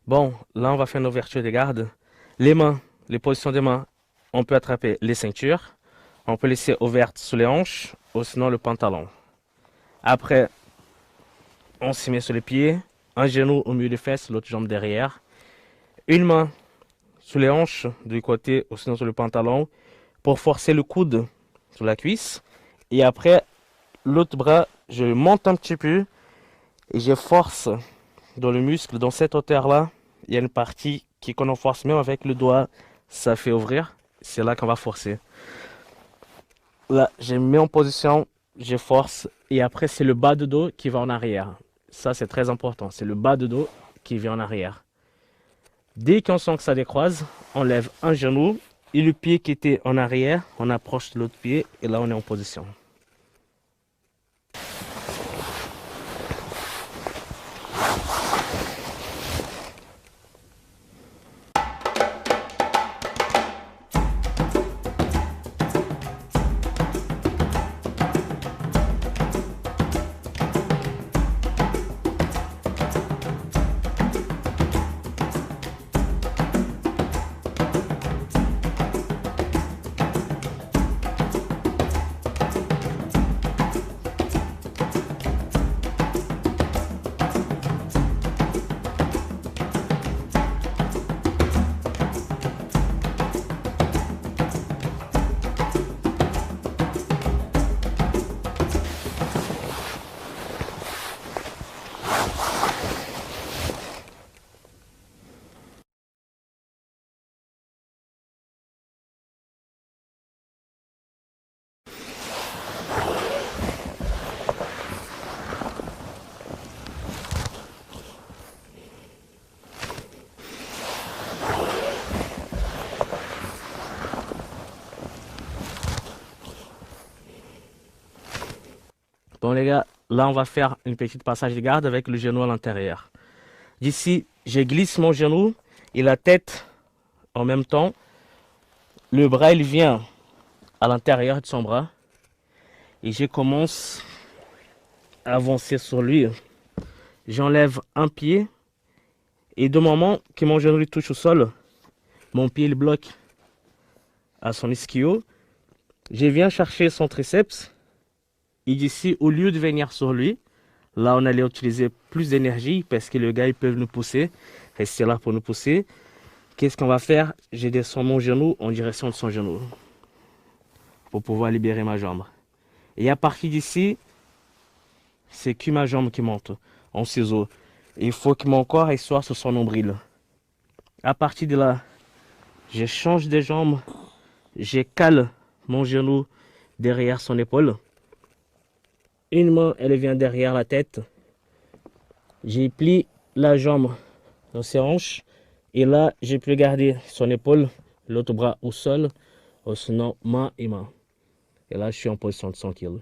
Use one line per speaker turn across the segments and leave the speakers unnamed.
Bon, là, on va faire une ouverture des gardes. Les mains, les positions des mains, on peut attraper les ceintures. On peut laisser ouvertes sous les hanches ou sinon le pantalon. Après, on s'y met sur les pieds. Un genou au milieu des fesses, l'autre jambe derrière. Une main sous les hanches du côté ou sinon sur le pantalon pour forcer le coude sur la cuisse. Et après, l'autre bras, je monte un petit peu et je force dans le muscle, dans cette hauteur-là. Il y a une partie qu'on en force même avec le doigt, ça fait ouvrir. C'est là qu'on va forcer. Là, je mets en position, je force et après c'est le bas de dos qui va en arrière. Ça c'est très important, c'est le bas de dos qui vient en arrière. Dès qu'on sent que ça décroise, on lève un genou et le pied qui était en arrière, on approche de l'autre pied et là on est en position. Bon les gars, là on va faire une petite passage de garde avec le genou à l'intérieur. D'ici, je glisse mon genou et la tête en même temps. Le bras il vient à l'intérieur de son bras et je commence à avancer sur lui. J'enlève un pied et du moment que mon genou il touche au sol, mon pied il bloque à son ischio. Je viens chercher son triceps et d'ici, au lieu de venir sur lui, là on allait utiliser plus d'énergie parce que le gars ils peuvent nous pousser, rester là pour nous pousser. Qu'est-ce qu'on va faire? Je descends mon genou en direction de son genou pour pouvoir libérer ma jambe. Et à partir d'ici, c'est que ma jambe qui monte en ciseaux. Il faut que mon corps il soit sur son nombril. À partir de là, je change de jambe, je cale mon genou derrière son épaule. Une main, elle vient derrière la tête. J'ai plié la jambe dans ses hanches. Et là, j'ai pu garder son épaule, l'autre bras au sol, ou sinon main et main. Et là, je suis en position de 100 kg.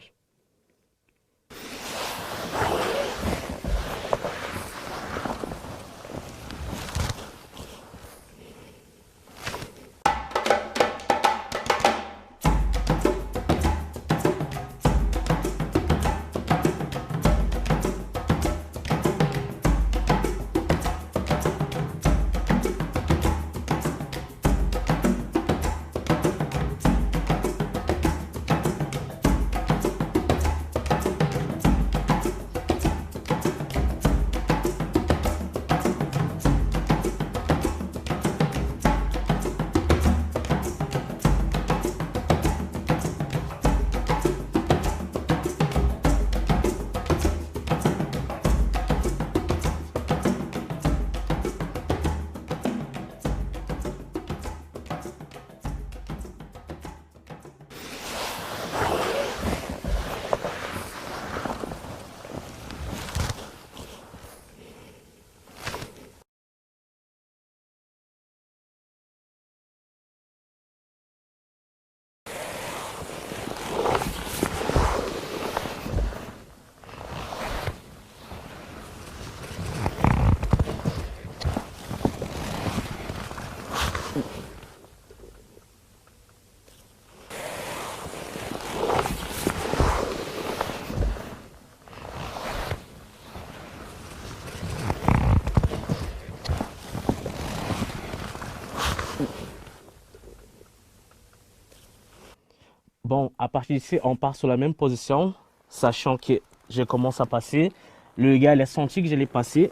Bon, à partir d'ici, on part sur la même position, sachant que je commence à passer. Le gars, il a senti que je l'ai passé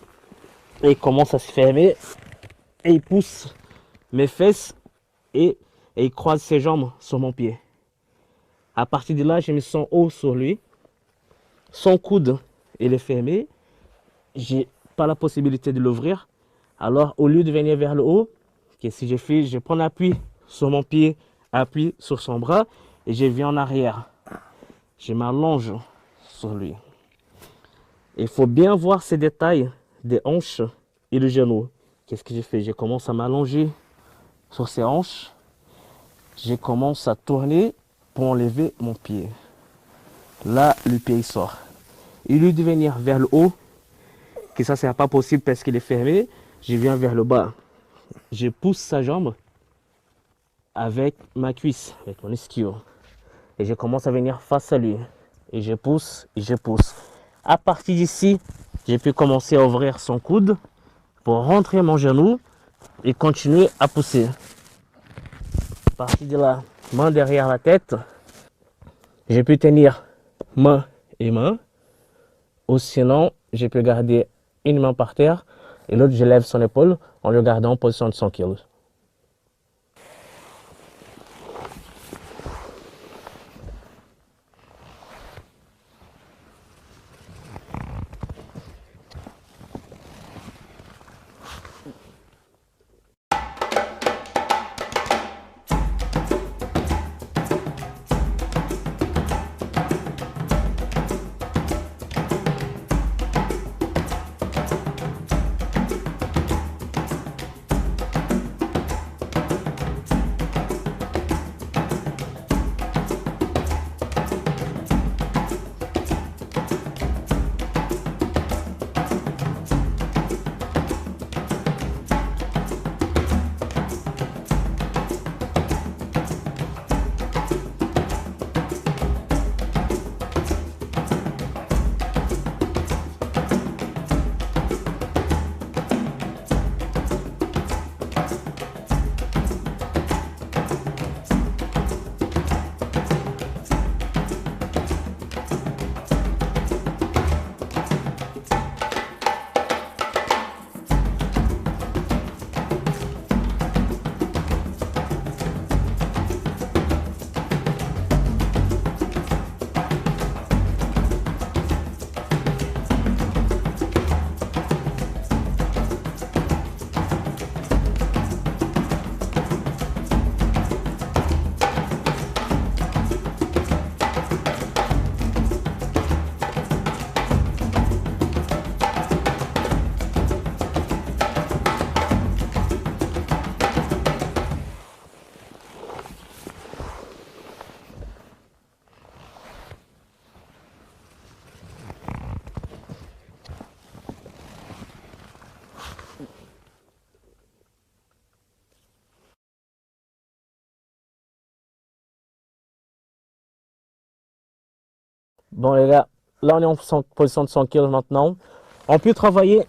et il commence à se fermer et il pousse mes fesses et il croise ses jambes sur mon pied. À partir de là, je me sens haut sur lui. Son coude, il est fermé. J'ai pas la possibilité de l'ouvrir. Alors, au lieu de venir vers le haut, qu'est-ce que j'ai fait? Je prends appui sur mon pied, appui sur son bras et je viens en arrière. Je m'allonge sur lui. Il faut bien voir ces détails des hanches et le genou. Qu'est-ce que j'ai fait? Je commence à m'allonger sur ses hanches. Je commence à tourner pour enlever mon pied. Là, le pied il sort. Au lieu de venir vers le haut, que ça, c'est pas possible parce qu'il est fermé, je viens vers le bas. Je pousse sa jambe avec ma cuisse, avec mon ischio. Et je commence à venir face à lui. Et je pousse, et je pousse. À partir d'ici, j'ai pu commencer à ouvrir son coude pour rentrer mon genou et continuer à pousser. À partir de là, main derrière la tête, j'ai pu tenir main et main. Ou sinon, j'ai pu garder une main par terre et l'autre, je lève son épaule en le gardant en position de 100 kg. Bon les gars, là on est en position de 100 kg maintenant. On peut travailler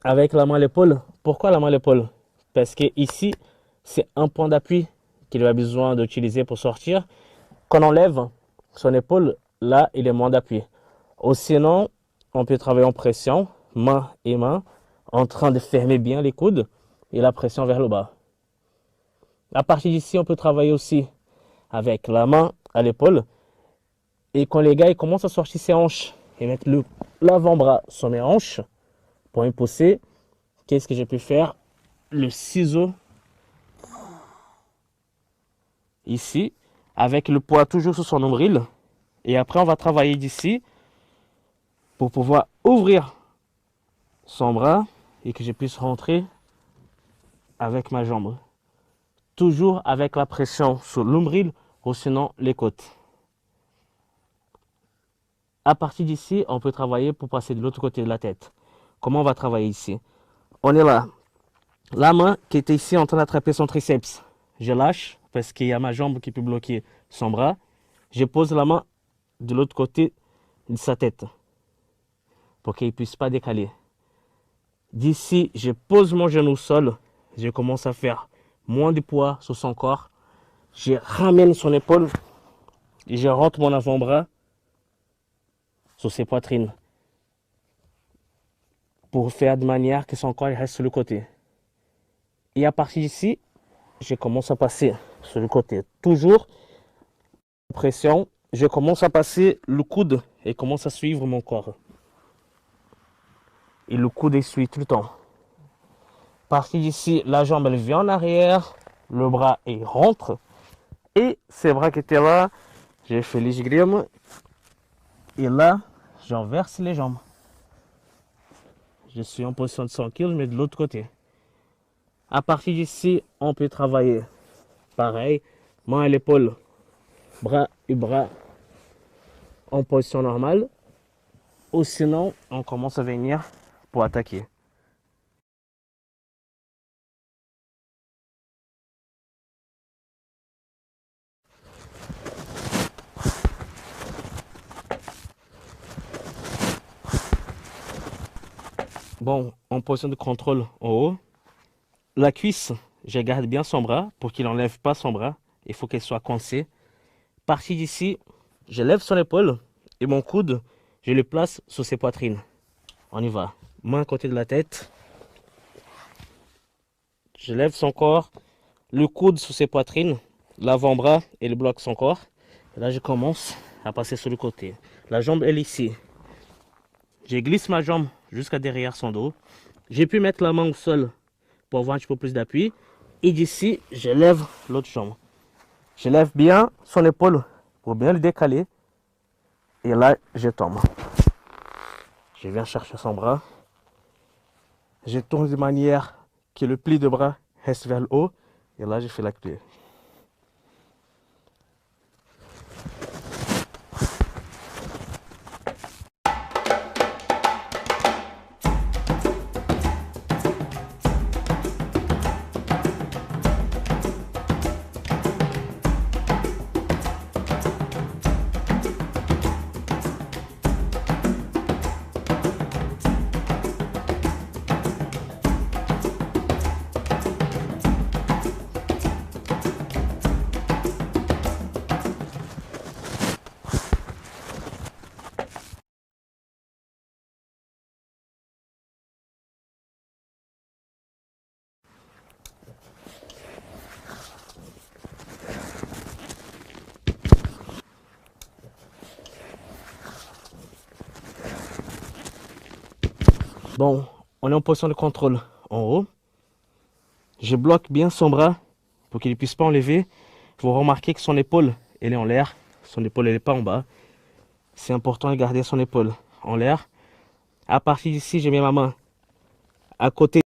avec la main à l'épaule. Pourquoi la main à l'épaule? Parce que ici, c'est un point d'appui qu'il a besoin d'utiliser pour sortir. Quand on lève son épaule, là il est moins d'appui. Ou sinon, on peut travailler en pression, main et main, en train de fermer bien les coudes et la pression vers le bas. À partir d'ici, on peut travailler aussi avec la main à l'épaule. Et quand les gars ils commencent à sortir ses hanches et mettre l'avant-bras sur mes hanches pour me pousser, qu'est-ce que j'ai pu faire? Le ciseau ici, avec le poids toujours sur son nombril. Et après, on va travailler d'ici pour pouvoir ouvrir son bras et que je puisse rentrer avec ma jambe. Toujours avec la pression sur le nombril ou sinon les côtes. À partir d'ici, on peut travailler pour passer de l'autre côté de la tête. Comment on va travailler ici? On est là. La main qui était ici en train d'attraper son triceps, je lâche parce qu'il y a ma jambe qui peut bloquer son bras. Je pose la main de l'autre côté de sa tête pour qu'il ne puisse pas décaler. D'ici, je pose mon genou au sol. Je commence à faire moins de poids sur son corps. Je ramène son épaule Et je rentre mon avant-bras sur ses poitrines pour faire de manière que son corps reste sur le côté. Et à partir d'ici, je commence à passer sur le côté. Toujours pression, je commence à passer le coude et commence à suivre mon corps. Et le coude suit tout le temps. À partir d'ici, la jambe elle vient en arrière, le bras il rentre. Et ces bras qui étaient là, j'ai fait l'esgrime. Et là, j'inverse les jambes. Je suis en position de 100 kg, mais de l'autre côté. À partir d'ici, on peut travailler pareil, main à l'épaule, bras et bras en position normale. Ou sinon, on commence à venir pour attaquer. Bon, en position de contrôle en haut, la cuisse, je garde bien son bras pour qu'il n'enlève pas son bras. Il faut qu'elle soit coincée. Partie d'ici, je lève son épaule et mon coude, je le place sur ses poitrines. On y va. Main à côté de la tête. Je lève son corps, le coude sur ses poitrines, l'avant-bras et le bloque son corps. Et là, je commence à passer sur le côté. La jambe, elle est ici. Je glisse ma jambe jusqu'à derrière son dos. J'ai pu mettre la main au sol pour avoir un petit peu plus d'appui. Et d'ici, je lève l'autre jambe. Je lève bien son épaule pour bien le décaler. Et là, je tombe. Je viens chercher son bras. Je tourne de manière que le pli de bras reste vers le haut. Et là, je fais la clé. Bon, on est en position de contrôle en haut. Je bloque bien son bras pour qu'il ne puisse pas enlever. Vous remarquez que son épaule, elle est en l'air. Son épaule, elle n'est pas en bas. C'est important de garder son épaule en l'air. À partir d'ici, j'ai mis ma main à côté